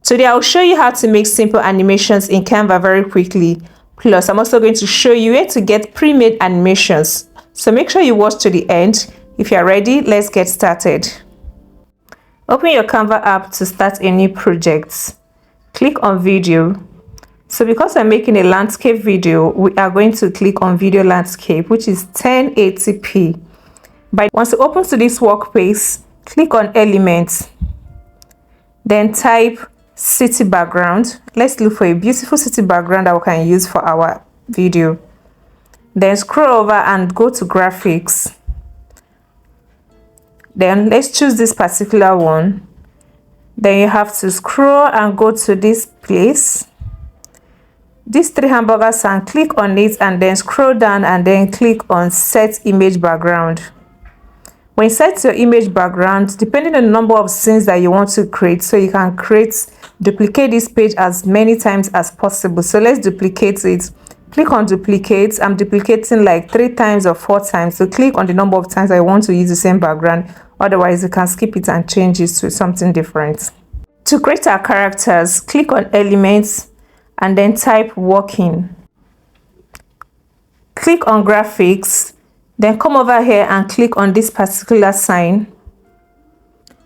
Today I'll show you how to make simple animations in Canva very quickly. Plus, I'm also going to show you where to get pre-made animations. So make sure you watch to the end. If you're ready, let's get started. Open your Canva app to start a new project. Click on video. So because I'm making a landscape video, we are going to click on video landscape, which is 1080p. Once it opens to this workspace, click on elements. Then type city background. Let's look for a beautiful city background that we can use for our video. Then scroll over and go to graphics. Then let's choose this particular one. Then you have to scroll and go to this place, these three hamburgers, and click on it, and then scroll down and then click on set image background. When you set your image background, depending on the number of scenes that you want to create, so you can duplicate this page as many times as possible. So let's duplicate it. Click on duplicate. I'm duplicating like 3 times or 4 times. So click on the number of times I want to use the same background. Otherwise, you can skip it and change it to something different. To create our characters, click on elements and then type working. Click on graphics. Then come over here and click on this particular sign.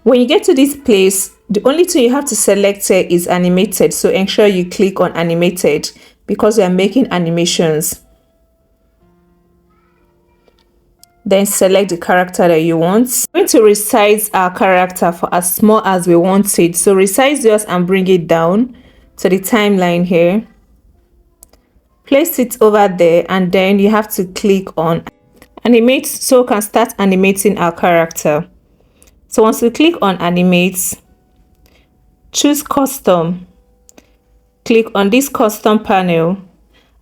When you get to this place, the only thing you have to select here is animated. So ensure you click on animated because we are making animations. Then select the character that you want. We're going to resize our character for as small as we want it. So resize yours and bring it down to the timeline here. Place it over there, and then you have to click on animate so we can start animating our character. So once you click on animate, choose custom. Click on this custom panel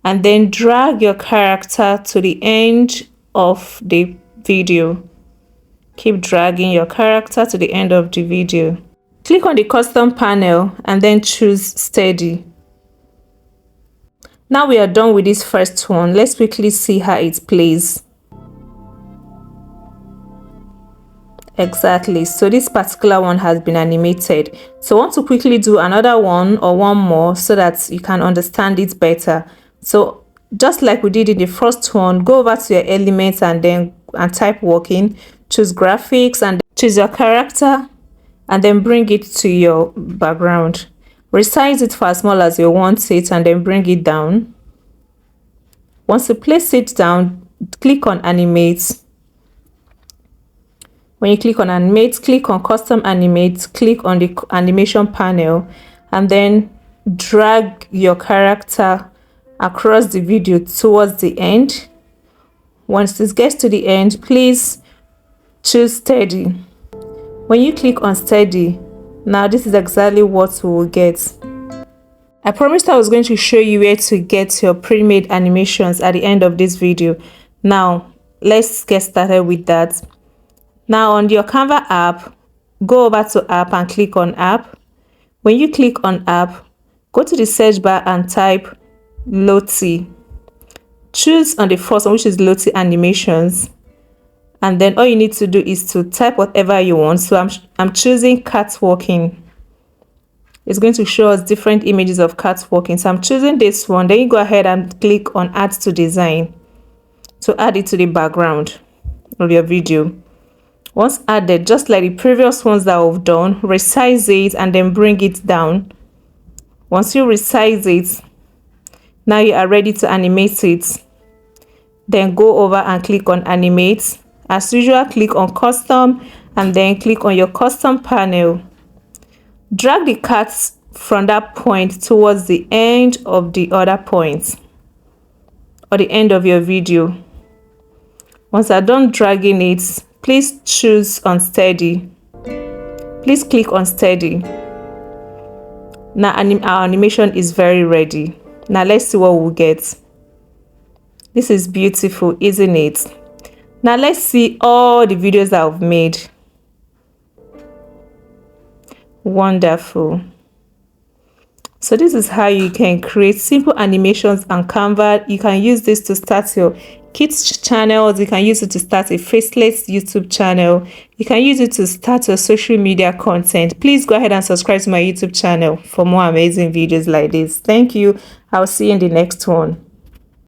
and then drag your character to the end of the video. Keep dragging your character to the end of the video. Click on the custom panel and then choose steady. Now we are done with this first one. Let's quickly see how it plays. Exactly, so this particular one has been animated. So I want to quickly do another one or one more so that you can understand it better. So just like we did in the first one, go over to your elements and then type working, choose graphics and choose your character and then bring it to your background. Resize it for as small as you want it and then bring it down. Once you place it down, click on animate. When you click on animate, click on custom animate, click on the animation panel and then drag your character across the video towards the end. Once this gets to the end, please choose steady. When you click on steady, now this is exactly what we will get. I promised I was going to show you where to get your pre-made animations at the end of this video. Now let's get started with that. Now on your Canva app, go over to app and click on app. When you click on app, go to the search bar and type Lottie. Choose on the first one, which is Lottie animations. And then all you need to do is to type whatever you want. So I'm choosing cat walking. It's going to show us different images of cats walking. So I'm choosing this one. Then you go ahead and click on add to design to add it to the background of your video. Once added, just like the previous ones that we've done, resize it and then bring it down. Once you resize it, now you are ready to animate it. Then go over and click on animate. As usual, click on custom and then click on your custom panel. Drag the cats from that point towards the end of the other point or the end of your video. Once I'm done dragging it, please choose on steady. Please click on steady. Now our animation is very ready. Now let's see what we'll get. This is beautiful, isn't it? Now let's see all the videos that I've made. Wonderful. So this is how you can create simple animations on Canva. You can use this to start your kids channels. You can use it to start a faceless YouTube channel. You can use it to start your social media content. Please go ahead and subscribe to my YouTube channel for more amazing videos like this. Thank you. I'll see you in the next one.